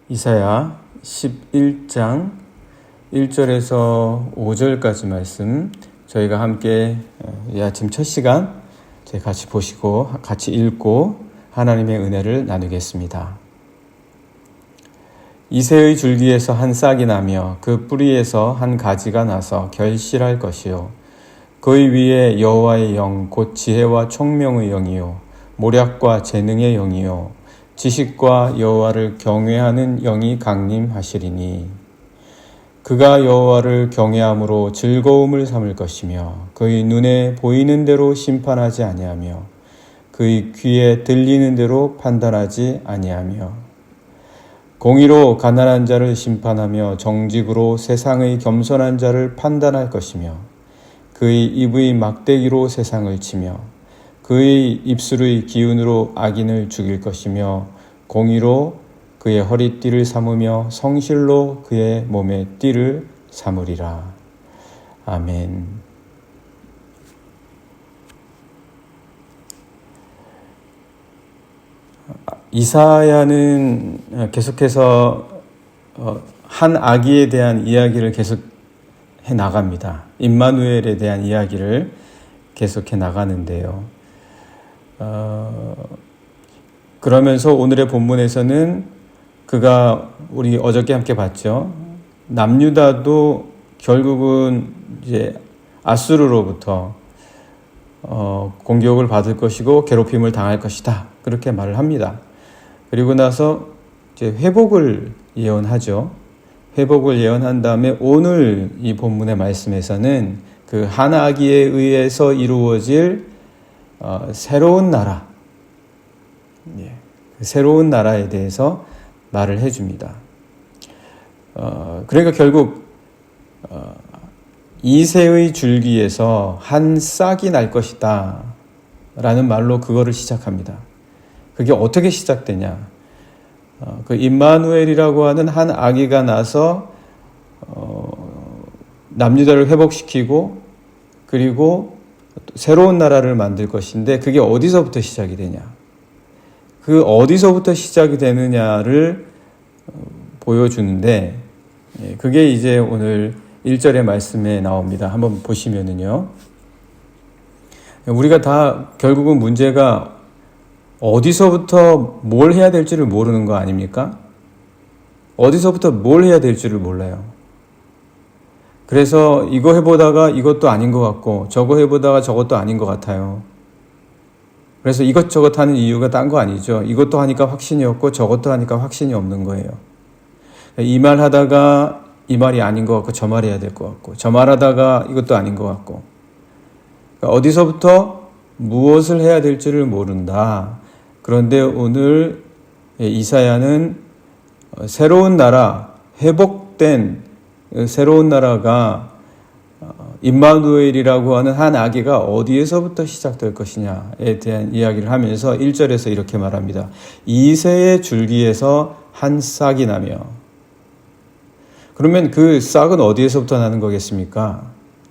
이사야 11장 1절에서 5절까지 말씀 저희가 함께 이 아침 첫 시간 같이 보시고 같이 읽고 하나님의 은혜를 나누겠습니다. 이새의 줄기에서 한 싹이 나며 그 뿌리에서 한 가지가 나서 결실할 것이요 그의 위에 여호와의 영 곧 지혜와 총명의 영이요 모략과 재능의 영이요 지식과 여호와를 경외하는 영이 강림하시리니 그가 여호와를 경외함으로 즐거움을 삼을 것이며 그의 눈에 보이는 대로 심판하지 아니하며 그의 귀에 들리는 대로 판단하지 아니하며 공의로 가난한 자를 심판하며 정직으로 세상의 겸손한 자를 판단할 것이며 그의 입의 막대기로 세상을 치며 그의 입술의 기운으로 악인을 죽일 것이며 공의로 그의 허리띠를 삼으며 성실로 그의 몸의 띠를 삼으리라. 아멘. 이사야는 계속해서 한 아기에 대한 이야기를 계속 해 나갑니다. 임마누엘에 대한 이야기를 계속해 나가는데요. 그러면서 오늘의 본문에서는 그가 우리 어저께 함께 봤죠. 남유다도 결국은 이제 아수르로부터 공격을 받을 것이고 괴롭힘을 당할 것이다. 그렇게 말을 합니다. 그리고 나서 이제 회복을 예언하죠. 회복을 예언한 다음에 오늘 이 본문의 말씀에서는 그 한 아기에 의해서 이루어질 새로운 나라, 새로운 나라에 대해서 말을 해줍니다. 그러니까 결국 이새의 줄기에서 한 싹이 날 것이다 라는 말로 그거를 시작합니다. 그게 어떻게 시작되냐? 그 임마누엘이라고 하는 한 아기가 나서 남유다를 회복시키고 그리고 새로운 나라를 만들 것인데 그게 어디서부터 시작이 되냐? 그 어디서부터 시작이 되느냐를 보여주는데 그게 이제 오늘 1절의 말씀에 나옵니다. 한번 보시면은요. 우리가 다 결국은 문제가 어디서부터 뭘 해야 될지를 모르는 거 아닙니까? 어디서부터 뭘 해야 될지를 몰라요. 그래서 이거 해보다가 이것도 아닌 것 같고 저거 해보다가 저것도 아닌 것 같아요. 그래서 이것저것 하는 이유가 딴 거 아니죠. 이것도 하니까 확신이 없고 저것도 하니까 확신이 없는 거예요. 이 말 하다가 이 말이 아닌 것 같고 저 말 해야 될 것 같고 저 말 하다가 이것도 아닌 것 같고 그러니까 어디서부터 무엇을 해야 될지를 모른다. 그런데 오늘 이사야는 새로운 나라, 회복된 새로운 나라가 임마누엘이라고 하는 한 아기가 어디에서부터 시작될 것이냐에 대한 이야기를 하면서 1절에서 이렇게 말합니다. 이새의 줄기에서 한 싹이 나며 그러면 그 싹은 어디에서부터 나는 거겠습니까?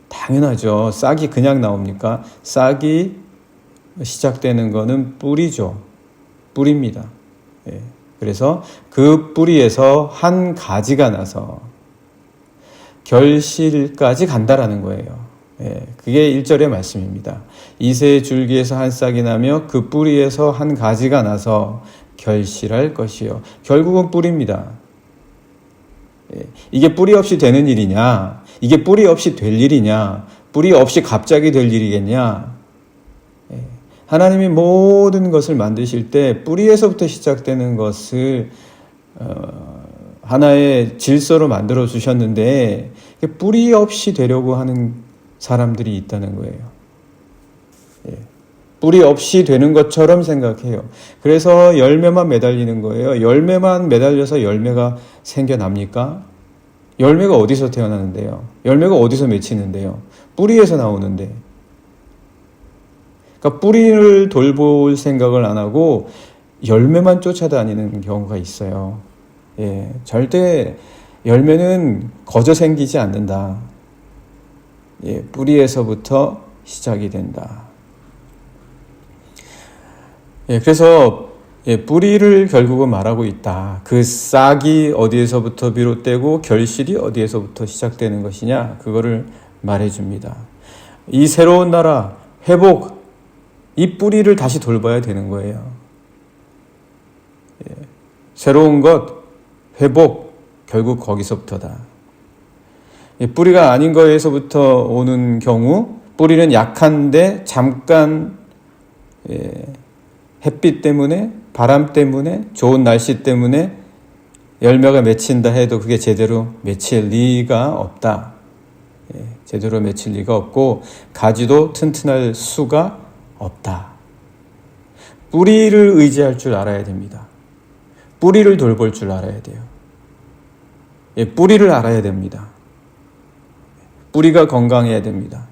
당연하죠. 싹이 그냥 나옵니까? 싹이 시작되는 거는 뿌리죠. 뿌리입니다. 그래서 그 뿌리에서 한 가지가 나서 결실까지 간다라는 거예요. 그게 1절의 말씀입니다. 이새의 줄기에서 한 싹이 나며 그 뿌리에서 한 가지가 나서 결실할 것이요. 결국은 뿌리입니다. 이게 뿌리 없이 되는 일이냐? 이게 뿌리 없이 될 일이냐? 뿌리 없이 갑자기 될 일이겠냐? 하나님이 모든 것을 만드실 때 뿌리에서부터 시작되는 것을 하나의 질서로 만들어 주셨는데 뿌리 없이 되려고 하는 사람들이 있다는 거예요. 뿌리 없이 되는 것처럼 생각해요. 그래서 열매만 매달리는 거예요. 열매만 매달려서 열매가 생겨납니까? 열매가 어디서 태어나는데요? 열매가 어디서 맺히는데요? 뿌리에서 나오는데. 그러니까 뿌리를 돌볼 생각을 안 하고 열매만 쫓아다니는 경우가 있어요. 절대 열매는 거저 생기지 않는다. 뿌리에서부터 시작이 된다. 그래서 뿌리를 결국은 말하고 있다. 그 싹이 어디에서부터 비롯되고 결실이 어디에서부터 시작되는 것이냐, 그거를 말해줍니다. 이 새로운 나라, 회복, 이 뿌리를 다시 돌봐야 되는 거예요. 새로운 것, 회복, 결국 거기서부터다. 뿌리가 아닌 거에서부터 오는 경우, 뿌리는 약한데 잠깐 햇빛 때문에, 바람 때문에, 좋은 날씨 때문에 열매가 맺힌다 해도 그게 제대로 맺힐 리가 없다. 제대로 맺힐 리가 없고 가지도 튼튼할 수가 없다. 뿌리를 의지할 줄 알아야 됩니다. 뿌리를 돌볼 줄 알아야 돼요. 뿌리를 알아야 됩니다. 뿌리가 건강해야 됩니다.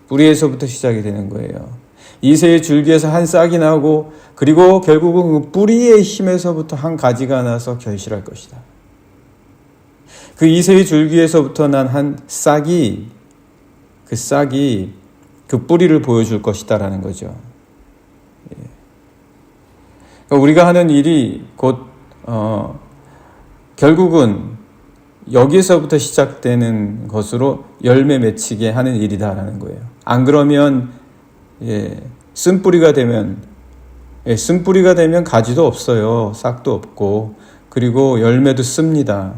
뿌리에서부터 시작이 되는 거예요. 이새의 줄기에서 한 싹이 나고 그리고 결국은 그 뿌리의 힘에서부터 한 가지가 나서 결실할 것이다. 그 이새의 줄기에서부터 난 한 싹이 그 뿌리를 보여줄 것이다라는 거죠. 그러니까 우리가 하는 일이 곧 결국은 여기서부터 시작되는 것으로 열매 맺히게 하는 일이다라는 거예요. 안 그러면 쓴뿌리가 되면 가지도 없어요. 싹도 없고 그리고 열매도 씁니다.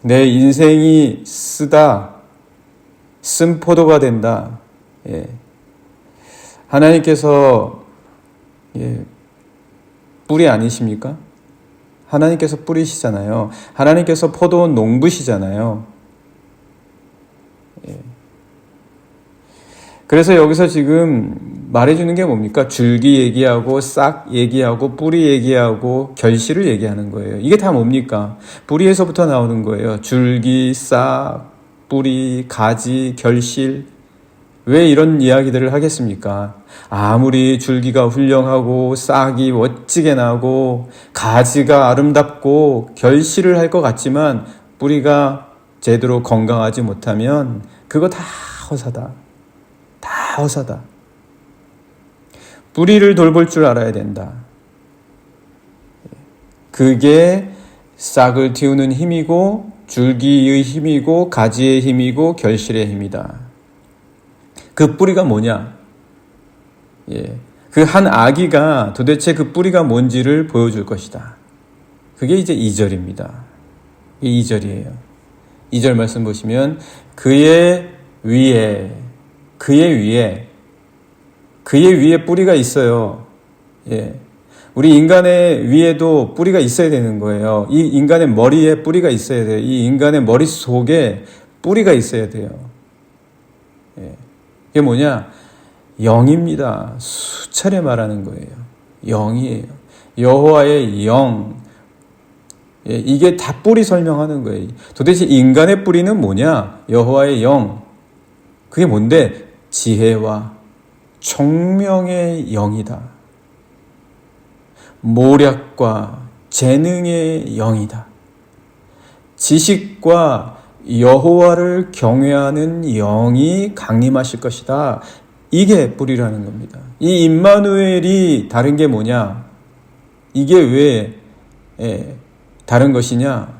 내 인생이 쓴 포도가 된다. 하나님께서 뿌리 아니십니까? 하나님께서 뿌리시잖아요. 하나님께서 포도원 농부시잖아요. 그래서 여기서 지금 말해주는 게 뭡니까? 줄기 얘기하고 싹 얘기하고 뿌리 얘기하고 결실을 얘기하는 거예요. 이게 다 뭡니까? 뿌리에서부터 나오는 거예요. 줄기, 싹, 뿌리, 가지, 결실. 왜 이런 이야기들을 하겠습니까? 아무리 줄기가 훌륭하고 싹이 멋지게 나고 가지가 아름답고 결실을 할 것 같지만 뿌리가 제대로 건강하지 못하면 그거 다 허사다. 다 허사다. 뿌리를 돌볼 줄 알아야 된다. 그게 싹을 틔우는 힘이고 줄기의 힘이고 가지의 힘이고 결실의 힘이다. 그 뿌리가 뭐냐? 그 한 아기가 도대체 그 뿌리가 뭔지를 보여줄 것이다. 그게 이제 2절입니다. 이 2절이에요. 2절 말씀 보시면 그의 위에 뿌리가 있어요. 우리 인간의 위에도 뿌리가 있어야 되는 거예요. 이 인간의 머리에 뿌리가 있어야 돼요. 이 인간의 머릿속에 뿌리가 있어야 돼요. 이게 뭐냐? 영입니다. 수차례 말하는 거예요. 영이에요. 여호와의 영. 이게 다 뿌리 설명하는 거예요. 도대체 인간의 뿌리는 뭐냐? 여호와의 영. 그게 뭔데? 지혜와 총명의 영이다. 모략과 재능의 영이다. 지식과 여호와를 경외하는 영이 강림하실 것이다. 이게 뿌리라는 겁니다. 이 임마누엘이 다른 게 뭐냐? 이게 왜 다른 것이냐?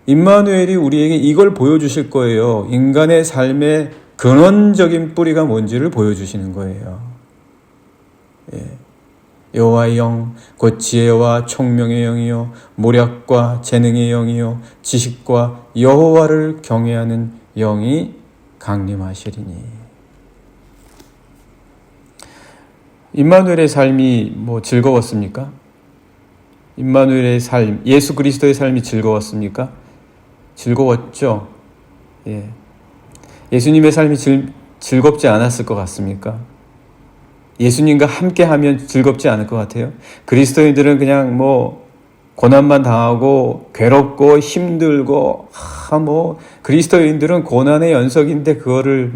임마누엘이 우리에게 이걸 보여주실 거예요. 인간의 삶의 근원적인 뿌리가 뭔지를 보여주시는 거예요. 여호와의 영, 곧 지혜와 총명의 영이요 모략과 재능의 영이요 지식과 여호와를 경외하는 영이 강림하시리니. 임마누엘의 삶이 즐거웠습니까? 임마누엘의 삶, 예수 그리스도의 삶이 즐거웠습니까? 즐거웠죠. 예수님의 삶이 즐겁지 않았을 것 같습니까? 예수님과 함께하면 즐겁지 않을 것 같아요. 그리스도인들은 그냥 고난만 당하고 괴롭고 힘들고 그리스도인들은 고난의 연속인데 그거를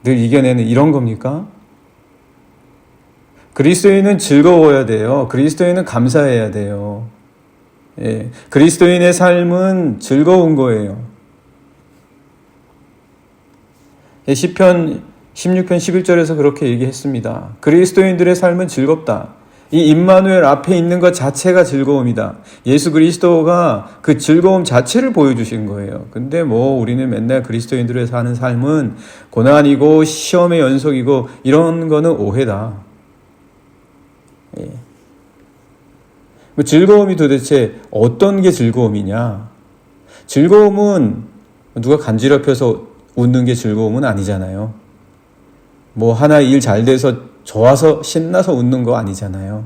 늘 이겨내는 이런 겁니까? 그리스도인은 즐거워야 돼요. 그리스도인은 감사해야 돼요. 그리스도인의 삶은 즐거운 거예요. 시편 16편 11절에서 그렇게 얘기했습니다. 그리스도인들의 삶은 즐겁다. 이 임마누엘 앞에 있는 것 자체가 즐거움이다. 예수 그리스도가 그 즐거움 자체를 보여주신 거예요. 근데 우리는 맨날 그리스도인들의 사는 삶은 고난이고 시험의 연속이고 이런 거는 오해다. 예. 즐거움이 도대체 어떤 게 즐거움이냐? 즐거움은 누가 간지럽혀서 웃는 게 즐거움은 아니잖아요. 하나 일 잘 돼서 좋아서 신나서 웃는 거 아니잖아요.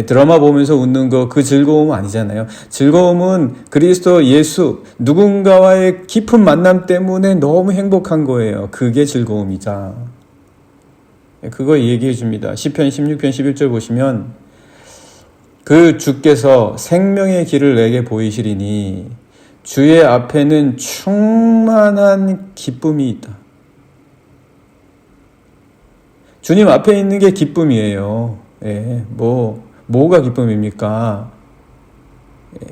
드라마 보면서 웃는 거 그 즐거움은 아니잖아요. 즐거움은 그리스도 예수 누군가와의 깊은 만남 때문에 너무 행복한 거예요. 그게 즐거움이자. 그거 얘기해 줍니다. 시편 16편 11절 보시면 그 주께서 생명의 길을 내게 보이시리니 주의 앞에는 충만한 기쁨이 있다. 주님 앞에 있는 게 기쁨이에요. 예, 뭐가 기쁨입니까? 예,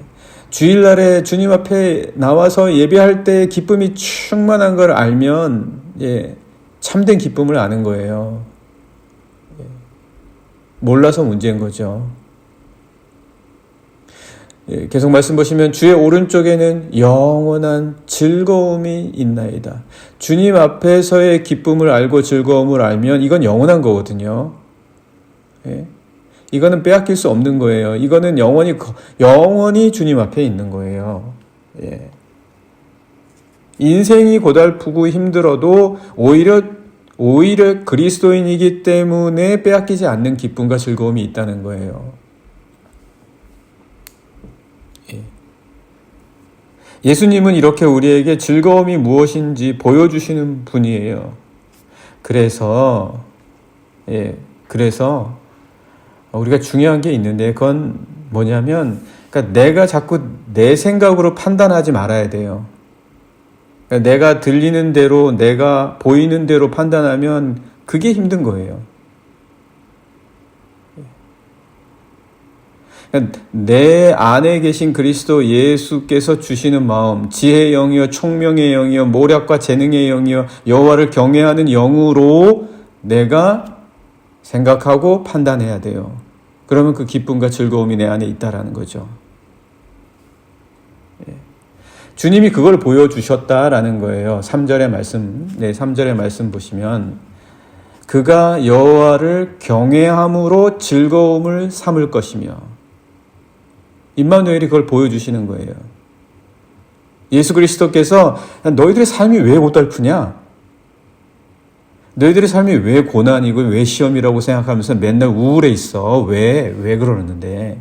주일날에 주님 앞에 나와서 예배할 때 기쁨이 충만한 걸 알면, 참된 기쁨을 아는 거예요. 몰라서 문제인 거죠. 계속 말씀 보시면 주의 오른쪽에는 영원한 즐거움이 있나이다. 주님 앞에서의 기쁨을 알고 즐거움을 알면 이건 영원한 거거든요. 이거는 빼앗길 수 없는 거예요. 이거는 영원히 주님 앞에 있는 거예요. 인생이 고달프고 힘들어도 오히려 그리스도인이기 때문에 빼앗기지 않는 기쁨과 즐거움이 있다는 거예요. 예수님은 이렇게 우리에게 즐거움이 무엇인지 보여주시는 분이에요. 그래서 우리가 중요한 게 있는데 그건 뭐냐면, 그러니까 내가 자꾸 내 생각으로 판단하지 말아야 돼요. 그러니까 내가 들리는 대로, 내가 보이는 대로 판단하면 그게 힘든 거예요. 내 안에 계신 그리스도 예수께서 주시는 마음, 지혜의 영이요 총명의 영이요 모략과 재능의 영이요 여호와를 경외하는 영으로 내가 생각하고 판단해야 돼요. 그러면 그 기쁨과 즐거움이 내 안에 있다라는 거죠. 주님이 그걸 보여주셨다라는 거예요. 3절의 말씀 보시면 그가 여호와를 경외함으로 즐거움을 삼을 것이며, 임마누엘이 그걸 보여주시는 거예요. 예수 그리스도께서 너희들의 삶이 왜 고달프냐? 너희들의 삶이 왜 고난이고 왜 시험이라고 생각하면서 맨날 우울해 있어? 왜 그러는데?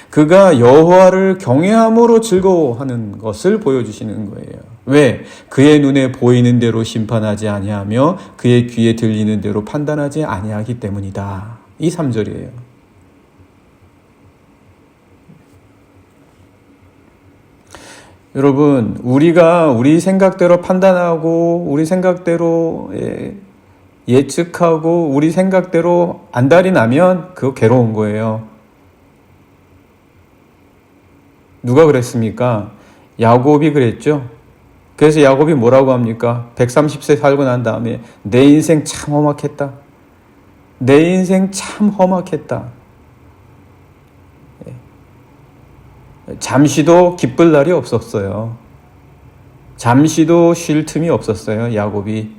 그가 여호와를 경외함으로 즐거워하는 것을 보여주시는 거예요. 왜? 그의 눈에 보이는 대로 심판하지 아니하며 그의 귀에 들리는 대로 판단하지 아니하기 때문이다. 이 3절이에요. 여러분, 우리가 우리 생각대로 판단하고 우리 생각대로 예측하고 우리 생각대로 안달이 나면 그거 괴로운 거예요. 누가 그랬습니까? 야곱이 그랬죠. 그래서 야곱이 뭐라고 합니까? 130세 살고 난 다음에 내 인생 참 험악했다. 내 인생 참 험악했다. 잠시도 기쁠 날이 없었어요. 잠시도 쉴 틈이 없었어요, 야곱이.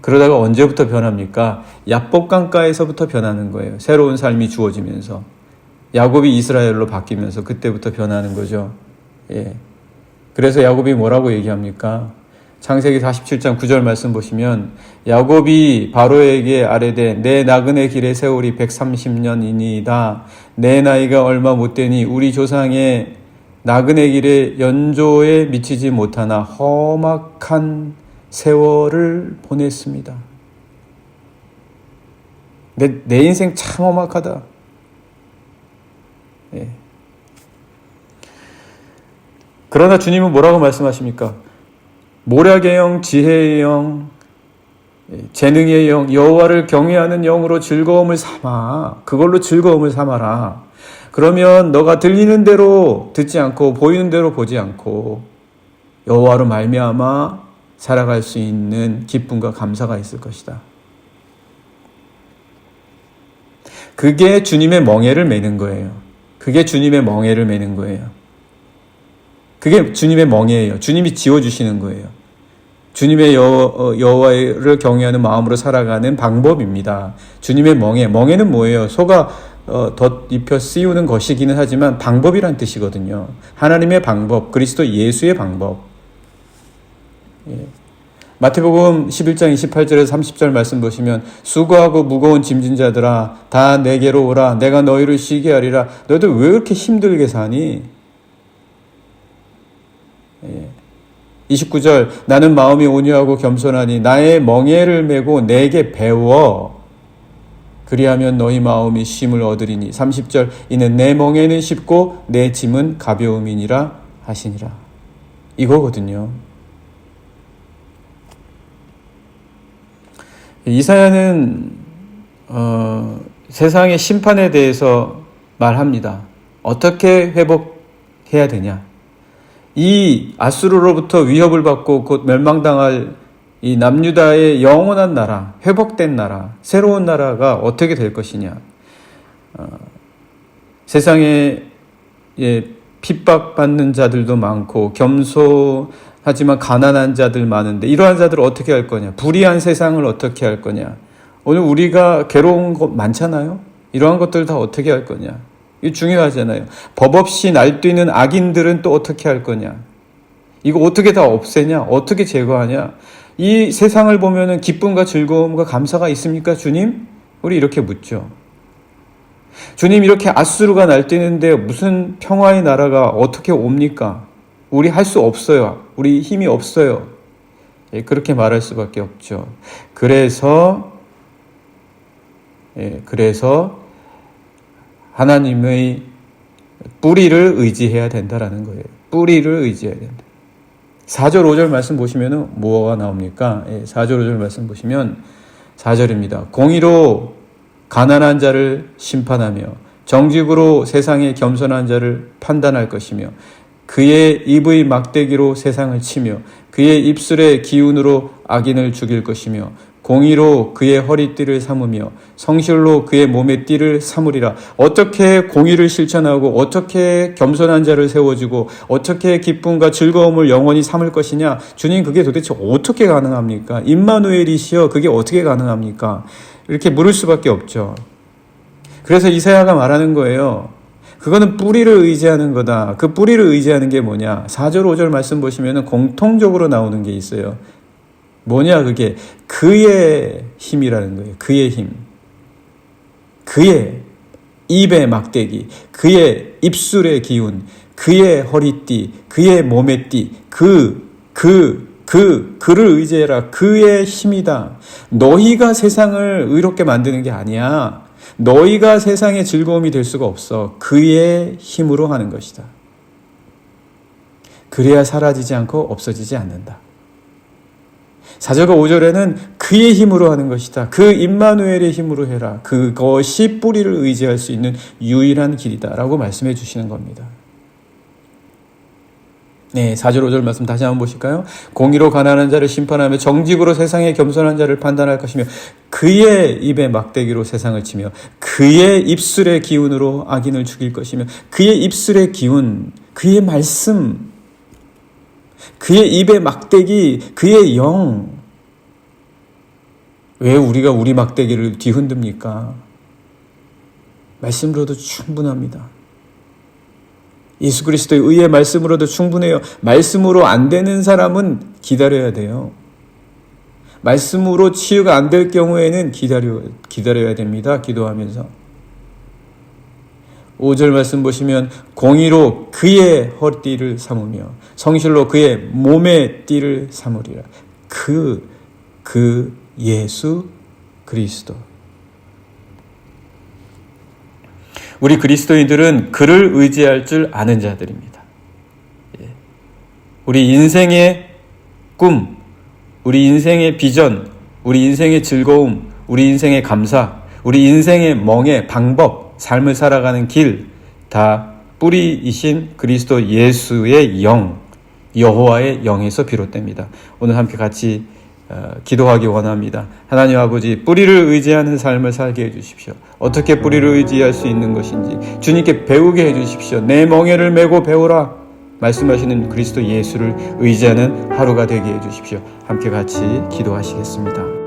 그러다가 언제부터 변합니까? 야복강가에서부터 변하는 거예요. 새로운 삶이 주어지면서. 야곱이 이스라엘로 바뀌면서 그때부터 변하는 거죠. 그래서 야곱이 뭐라고 얘기합니까? 창세기 47장 9절 말씀 보시면 야곱이 바로에게 아뢰되 내 나그네 길의 세월이 130년이니이다. 내 나이가 얼마 못되니 우리 조상의 나그네 길의 연조에 미치지 못하나 험악한 세월을 보냈습니다. 내 인생 참 험악하다. 그러나 주님은 뭐라고 말씀하십니까? 모략의 영, 지혜의 영, 재능의 영, 여호와를 경외하는 영으로 즐거움을 삼아. 그걸로 즐거움을 삼아라. 그러면 너가 들리는 대로 듣지 않고 보이는 대로 보지 않고 여호와로 말미암아 살아갈 수 있는 기쁨과 감사가 있을 것이다. 그게 주님의 멍에를 매는 거예요. 그게 주님의 멍에를 매는 거예요. 그게 주님의 멍에예요. 주님이 지어주시는 거예요. 주님의 여호와를 경외하는 마음으로 살아가는 방법입니다. 주님의 멍에는 뭐예요? 소가 덧입혀 씌우는 것이기는 하지만 방법이란 뜻이거든요. 하나님의 방법, 그리스도 예수의 방법. 예. 마태복음 11장 28절에서 30절 말씀 보시면 수고하고 무거운 짐진 자들아 다 내게로 오라 내가 너희를 쉬게 하리라. 너희들 왜 이렇게 힘들게 사니? 예. 29절 나는 마음이 온유하고 겸손하니 나의 멍에를 메고 내게 배워 그리하면 너희 마음이 쉼을 얻으리니. 30절 이는 내 멍에는 쉽고 내 짐은 가벼움이니라 하시니라. 이거거든요. 이사야는 세상의 심판에 대해서 말합니다. 어떻게 회복해야 되냐? 이 아수르로부터 위협을 받고 곧 멸망당할 이 남유다의 영원한 나라, 회복된 나라, 새로운 나라가 어떻게 될 것이냐? 세상에 핍박받는 자들도 많고 겸손하지만 가난한 자들 많은데 이러한 자들을 어떻게 할 거냐? 불의한 세상을 어떻게 할 거냐? 오늘 우리가 괴로운 것 많잖아요? 이러한 것들 다 어떻게 할 거냐? 이거 중요하잖아요. 법 없이 날뛰는 악인들은 또 어떻게 할 거냐? 이거 어떻게 다 없애냐? 어떻게 제거하냐? 이 세상을 보면은 기쁨과 즐거움과 감사가 있습니까, 주님? 우리 이렇게 묻죠. 주님, 이렇게 아수르가 날뛰는데 무슨 평화의 나라가 어떻게 옵니까? 우리 할 수 없어요. 우리 힘이 없어요. 그렇게 말할 수밖에 없죠. 그래서 하나님의 뿌리를 의지해야 된다라는 거예요. 뿌리를 의지해야 된다. 4절 5절 말씀 보시면 뭐가 나옵니까? 4절 5절 말씀 보시면 4절입니다. 공의로 가난한 자를 심판하며 정직으로 세상의 겸손한 자를 판단할 것이며 그의 입의 막대기로 세상을 치며 그의 입술의 기운으로 악인을 죽일 것이며 공의로 그의 허리띠를 삼으며 성실로 그의 몸의 띠를 삼으리라. 어떻게 공의를 실천하고 어떻게 겸손한 자를 세워주고 어떻게 기쁨과 즐거움을 영원히 삼을 것이냐? 주님, 그게 도대체 어떻게 가능합니까? 임마누엘이시여, 그게 어떻게 가능합니까? 이렇게 물을 수밖에 없죠. 그래서 이사야가 말하는 거예요. 그거는 뿌리를 의지하는 거다. 그 뿌리를 의지하는 게 뭐냐? 4절 5절 말씀 보시면 공통적으로 나오는 게 있어요. 뭐냐, 그게 그의 힘이라는 거예요. 그의 힘, 그의 입의 막대기, 그의 입술의 기운, 그의 허리띠, 그의 몸의 띠, 그를 의지해라. 그의 힘이다. 너희가 세상을 의롭게 만드는 게 아니야. 너희가 세상의 즐거움이 될 수가 없어. 그의 힘으로 하는 것이다. 그래야 사라지지 않고 없어지지 않는다. 4절과 5절에는 그의 힘으로 하는 것이다. 그 임마누엘의 힘으로 해라. 그것이 뿌리를 의지할 수 있는 유일한 길이다 라고 말씀해 주시는 겁니다. 네, 4절 5절 말씀 다시 한번 보실까요? 공의로 가난한 자를 심판하며 정직으로 세상의 겸손한 자를 판단할 것이며 그의 입에 막대기로 세상을 치며 그의 입술의 기운으로 악인을 죽일 것이며 그의 입술의 기운, 그의 말씀, 그의 입의 막대기, 그의 영. 왜 우리가 우리 막대기를 뒤흔듭니까? 말씀으로도 충분합니다. 예수 그리스도의 의의 말씀으로도 충분해요. 말씀으로 안 되는 사람은 기다려야 돼요. 말씀으로 치유가 안 될 경우에는 기다려야 됩니다. 기도하면서. 5절 말씀 보시면 공의로 그의 허리띠를 삼으며 성실로 그의 몸의 띠를 삼으리라. 그 예수 그리스도. 우리 그리스도인들은 그를 의지할 줄 아는 자들입니다. 우리 인생의 꿈, 우리 인생의 비전, 우리 인생의 즐거움, 우리 인생의 감사, 우리 인생의 멍에 방법, 삶을 살아가는 길, 다 뿌리이신 그리스도 예수의 영, 여호와의 영에서 비롯됩니다. 오늘 함께 같이 기도하기 원합니다. 하나님 아버지, 뿌리를 의지하는 삶을 살게 해주십시오. 어떻게 뿌리를 의지할 수 있는 것인지 주님께 배우게 해주십시오. 내 멍에를 메고 배우라 말씀하시는 그리스도 예수를 의지하는 하루가 되게 해주십시오. 함께 같이 기도하시겠습니다.